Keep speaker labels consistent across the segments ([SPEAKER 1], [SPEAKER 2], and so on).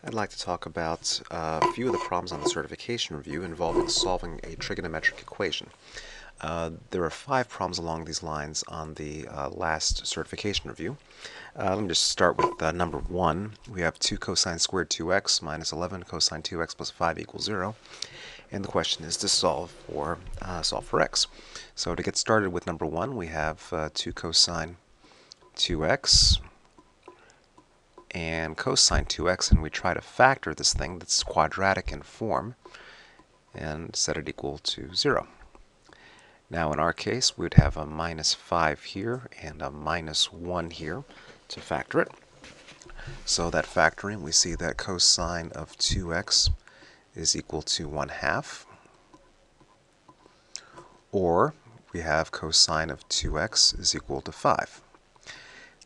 [SPEAKER 1] I'd like to talk about a few of the problems on the certification review involving solving a trigonometric equation. There are 5 problems along these lines on the last certification review. Let me just start with number 1. We have 2 cosine squared 2x minus 11 cosine 2x plus 5 equals 0. And the question is to solve for x. So to get started with number 1, we have 2 cosine 2x and cosine 2x, and we try to factor this thing that's quadratic in form and set it equal to 0. Now in our case, we would have a minus 5 here and a minus 1 here to factor it. So that factoring, we see that cosine of 2x is equal to 1/2. Or we have cosine of 2x is equal to 5.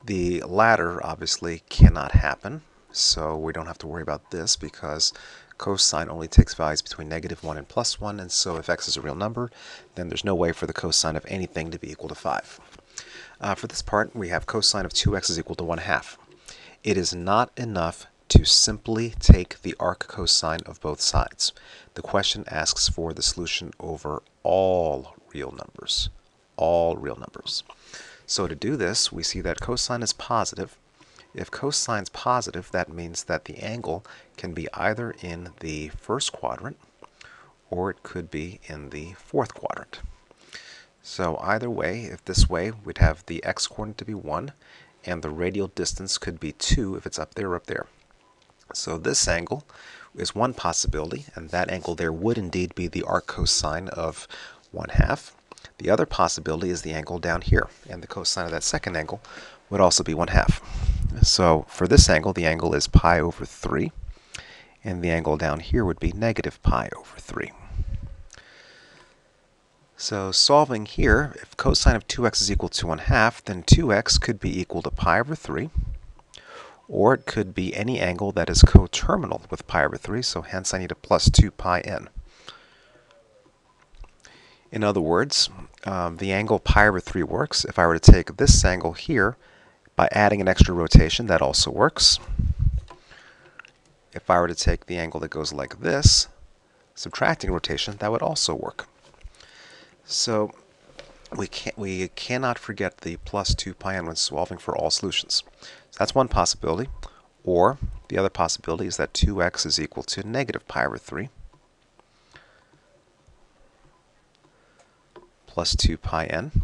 [SPEAKER 1] The latter obviously cannot happen, so we don't have to worry about this because cosine only takes values between -1 and +1, and so if x is a real number, then there's no way for the cosine of anything to be equal to 5. For this part, we have cosine of 2x is equal to 1/2. It is not enough to simply take the arc cosine of both sides. The question asks for the solution over all real numbers. All real numbers. So to do this, we see that cosine is positive. If cosine is positive, that means that the angle can be either in the first quadrant or it could be in the fourth quadrant. So either way, if this way, we'd have the x-coordinate to be 1 and the radial distance could be 2 if it's up there or up there. So this angle is one possibility, and that angle there would indeed be the arc cosine of 1/2. The other possibility is the angle down here, and the cosine of that second angle would also be 1/2. So for this angle, the angle is pi over 3, and the angle down here would be negative pi over 3. So solving here, if cosine of 2x is equal to 1/2, then 2x could be equal to pi over 3, or it could be any angle that is coterminal with pi over 3, so hence I need a plus 2 pi n. In other words, the angle pi over 3 works. If I were to take this angle here, by adding an extra rotation, that also works. If I were to take the angle that goes like this, subtracting rotation, that would also work. So we cannot forget the plus 2 pi n when solving for all solutions. So that's one possibility. Or the other possibility is that 2x is equal to negative pi over 3 plus 2 pi n.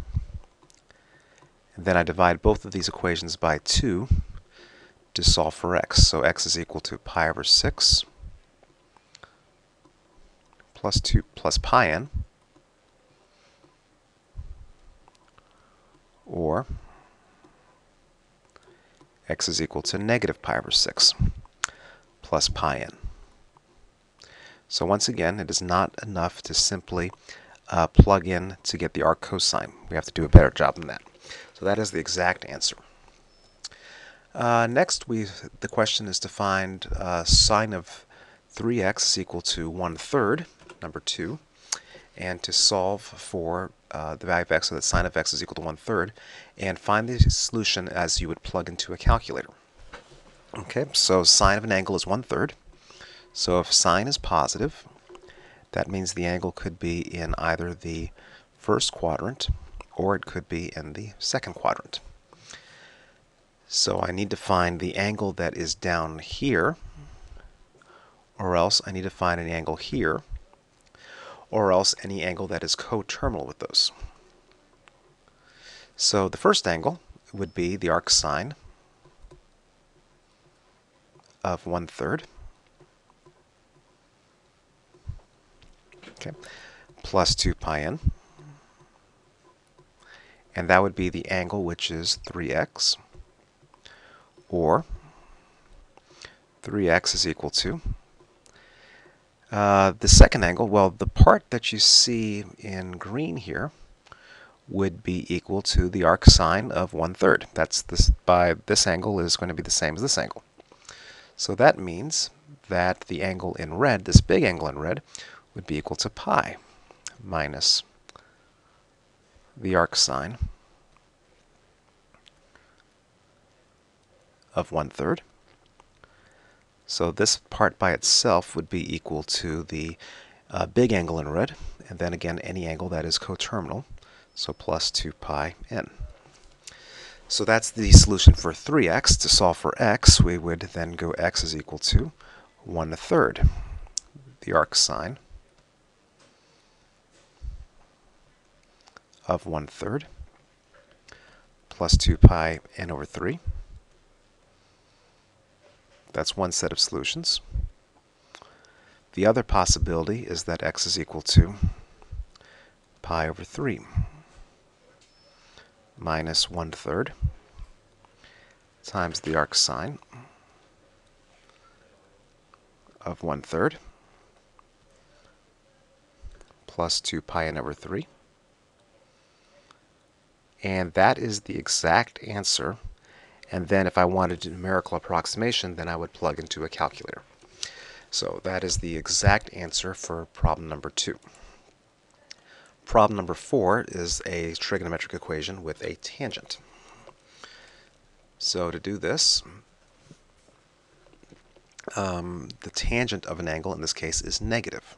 [SPEAKER 1] And then I divide both of these equations by 2 to solve for x. So x is equal to pi over 6 plus 2 plus pi n, or x is equal to negative pi over 6 plus pi n. So once again, it is not enough to simply plug in to get the arc cosine. We have to do a better job than that. So that is the exact answer. Next, the question is to find sine of 3x is equal to 1/3, number 2, and to solve for the value of x so that sine of x is equal to 1/3, and find the solution as you would plug into a calculator. Okay, so sine of an angle is 1/3. So if sine is positive, that means the angle could be in either the first quadrant or it could be in the second quadrant. So I need to find the angle that is down here, or else I need to find an angle here, or else any angle that is coterminal with those. So the first angle would be the arc sine of 1/3. Okay, plus 2 pi n. And that would be the angle which is 3x, or 3x is equal to the second angle. Well, the part that you see in green here would be equal to the arc sine of 1/3. That's this angle is going to be the same as this angle. So that means that the angle in red, this big angle in red, would be equal to pi minus the arc sine of 1/3 So this part by itself would be equal to the big angle in red, and then again any angle that is coterminal, so plus 2 pi n. So that's the solution for 3x. To solve for x, we would then go x is equal to 1/3, the arc sine of 1/3 plus 2 pi n over 3. That's one set of solutions. The other possibility is that x is equal to pi over 3 minus 1/3 times the arc sine of 1/3 plus 2 pi n over 3. And that is the exact answer. And then if I wanted a numerical approximation, then I would plug into a calculator. So that is the exact answer for problem number 2. Problem number 4 is a trigonometric equation with a tangent. So to do this, the tangent of an angle in this case is negative.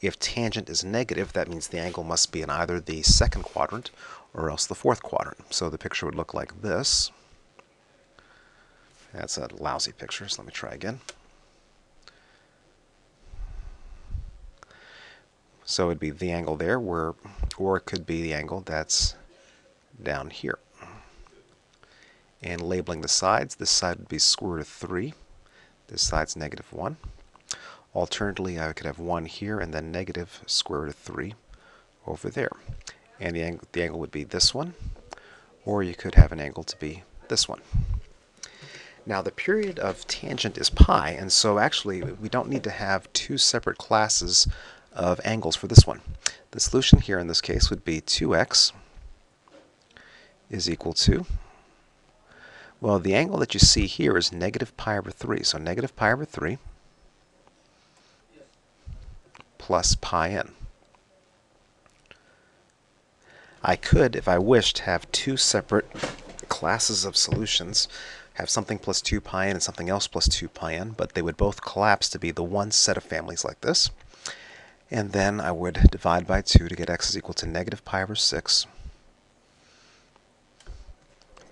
[SPEAKER 1] If tangent is negative, that means the angle must be in either the second quadrant or else the fourth quadrant. So the picture would look like this. That's a lousy picture, so let me try again. So it'd be the angle there, or it could be the angle that's down here. And labeling the sides, this side would be square root of 3. This side's negative 1. Alternatively, I could have 1 here and then negative square root of 3 over there. And the angle would be this one, or you could have an angle to be this one. Now the period of tangent is pi, and so actually we don't need to have two separate classes of angles for this one. The solution here in this case would be 2x is equal to, well, the angle that you see here is negative pi over 3. So negative pi over 3 plus pi n. I could, if I wished, have two separate classes of solutions, have something plus 2 pi n and something else plus 2 pi n, but they would both collapse to be the one set of families like this. And then I would divide by 2 to get x is equal to negative pi over 6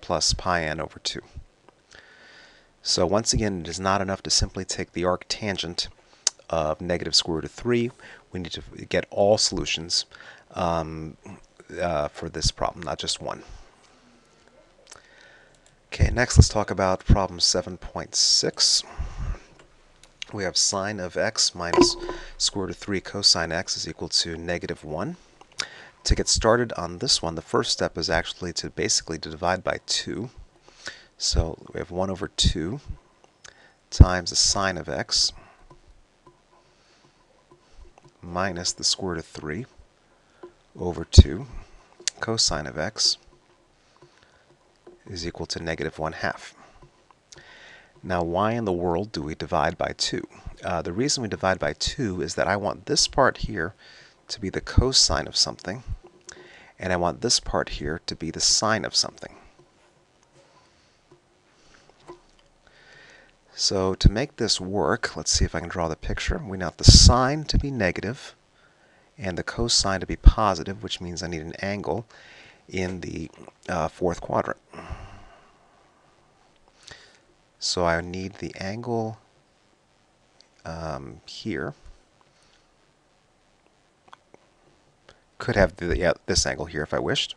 [SPEAKER 1] plus pi n over 2. So once again, it is not enough to simply take the arc tangent of negative square root of 3. We need to get all solutions for this problem, not just one. Okay, next let's talk about problem 7.6. We have sine of x minus square root of 3 cosine x is equal to negative 1. To get started on this one, the first step is actually to basically divide by 2. So we have 1 over 2 times the sine of x minus the square root of 3 over 2 cosine of x is equal to negative 1/2. Now why in the world do we divide by 2? The reason we divide by 2 is that I want this part here to be the cosine of something, and I want this part here to be the sine of something. So to make this work, let's see if I can draw the picture. We want the sine to be negative and the cosine to be positive, which means I need an angle in the fourth quadrant. So I need the angle here. Could have this angle here if I wished.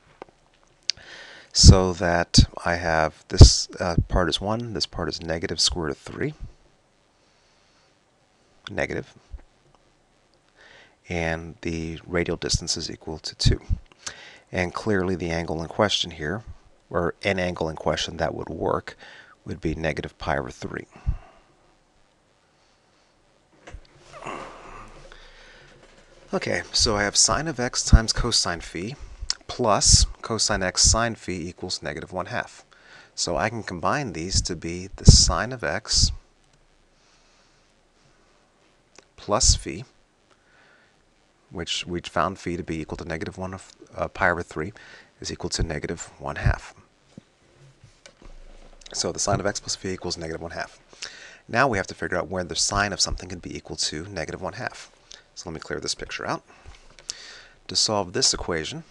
[SPEAKER 1] So that I have this part is 1, this part is negative square root of 3. Negative. And the radial distance is equal to 2. And clearly the angle in question here, or an angle in question that would work, would be negative pi over 3. Okay, so I have sine of x times cosine phi plus cosine x sine phi equals negative 1/2. So I can combine these to be the sine of x plus phi, which we found phi to be equal to negative 1 of pi over 3 is equal to negative 1/2. So the sine of x plus phi equals negative 1/2. Now we have to figure out where the sine of something can be equal to negative 1/2. So let me clear this picture out. To solve this equation,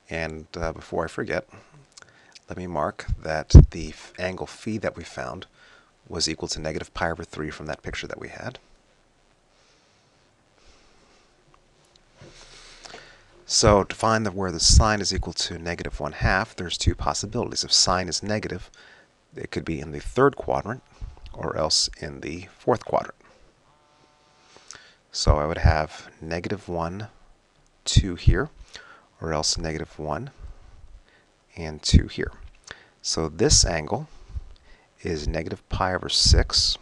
[SPEAKER 1] and before I forget, let me mark that the angle phi that we found was equal to negative pi over 3 from that picture that we had. So to find where the sine is equal to negative 1/2, there's two possibilities. If sine is negative, it could be in the third quadrant or else in the fourth quadrant. So I would have negative 1, 2 here, or else negative 1 and 2 here. So this angle is negative pi over 6.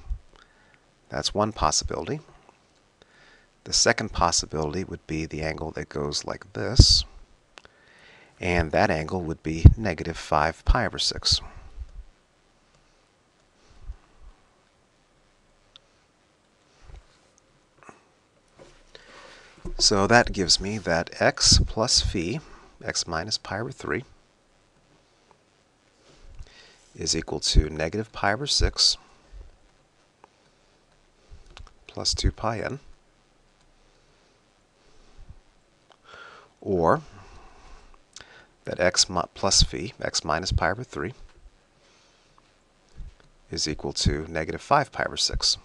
[SPEAKER 1] That's one possibility. The second possibility would be the angle that goes like this, and that angle would be negative 5 pi over 6. So that gives me that x plus phi, x minus pi over 3, is equal to negative pi over 6 plus 2 pi n, or that x plus phi, x minus pi over 3, is equal to negative 5 pi over 6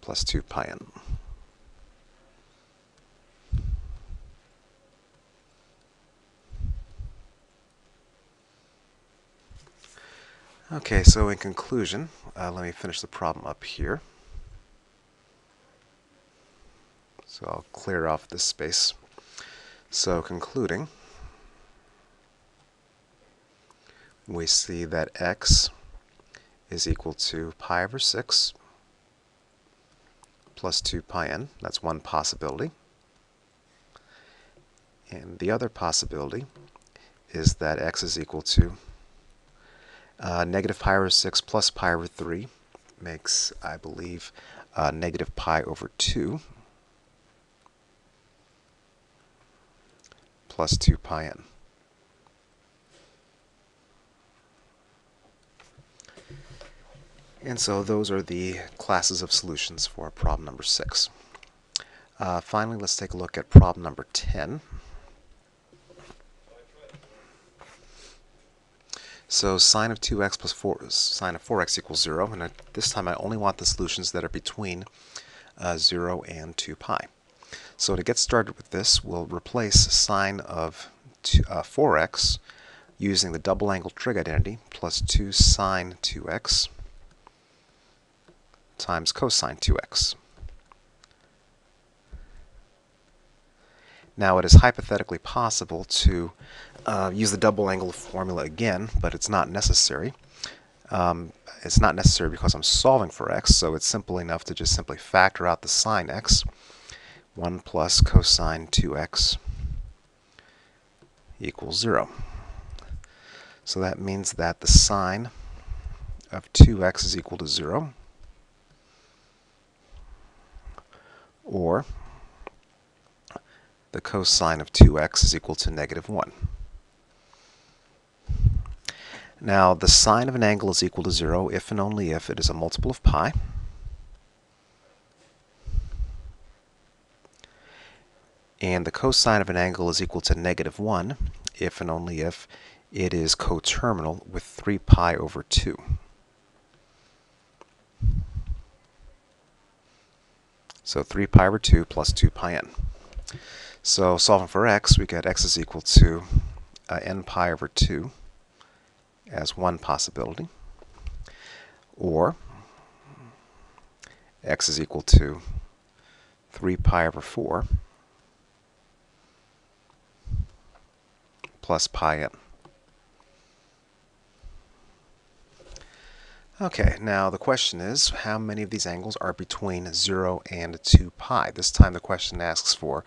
[SPEAKER 1] plus 2 pi n. Okay, so in conclusion, let me finish the problem up here. So I'll clear off this space. So concluding, we see that x is equal to pi over 6 plus 2 pi n. That's one possibility. And the other possibility is that x is equal to negative pi over 6 plus pi over 3 makes, I believe, negative pi over 2 plus 2 pi n. And so those are the classes of solutions for problem number 6. Finally, let's take a look at problem number 10. So sine of 2x plus sine of 4x equals 0, and this time I only want the solutions that are between 0 and 2 pi. So to get started with this, we'll replace sine of 4x using the double angle trig identity plus 2 sine 2x times cosine 2x. Now it is hypothetically possible to use the double angle formula again, but it's not necessary. It's not necessary because I'm solving for x, so it's simple enough to just simply factor out the sine x. 1 plus cosine 2x equals 0. So that means that the sine of 2x is equal to 0, or the cosine of 2x is equal to negative 1. Now, the sine of an angle is equal to 0 if and only if it is a multiple of pi. And the cosine of an angle is equal to negative 1 if and only if it is coterminal with 3 pi over 2. So 3 pi over 2 plus 2 pi n. So solving for x, we get x is equal to n pi over 2 as one possibility, or x is equal to 3 pi over 4 plus pi n. Okay, now the question is, how many of these angles are between 0 and 2 pi? This time the question asks for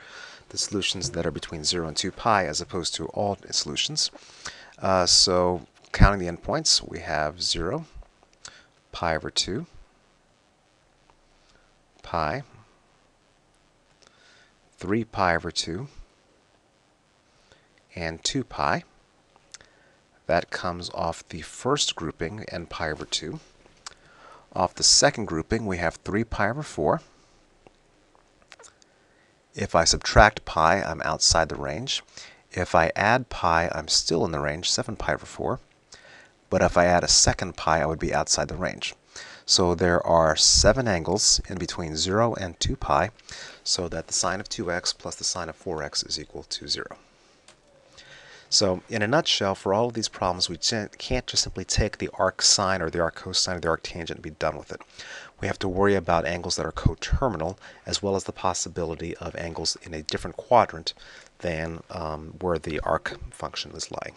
[SPEAKER 1] the solutions that are between 0 and 2 pi as opposed to all solutions. So counting the endpoints, we have 0, pi over 2, pi, 3 pi over 2, and 2 pi. That comes off the first grouping, n pi over 2. Off the second grouping, we have 3 pi over 4. If I subtract pi, I'm outside the range. If I add pi, I'm still in the range, 7 pi over 4. But if I add a second pi, I would be outside the range. So there are 7 angles in between 0 and 2 pi, so that the sine of 2x plus the sine of 4x is equal to 0. So in a nutshell, for all of these problems, we can't just simply take the arc sine or the arc cosine or the arc tangent and be done with it. We have to worry about angles that are coterminal, as well as the possibility of angles in a different quadrant than where the arc function is lying.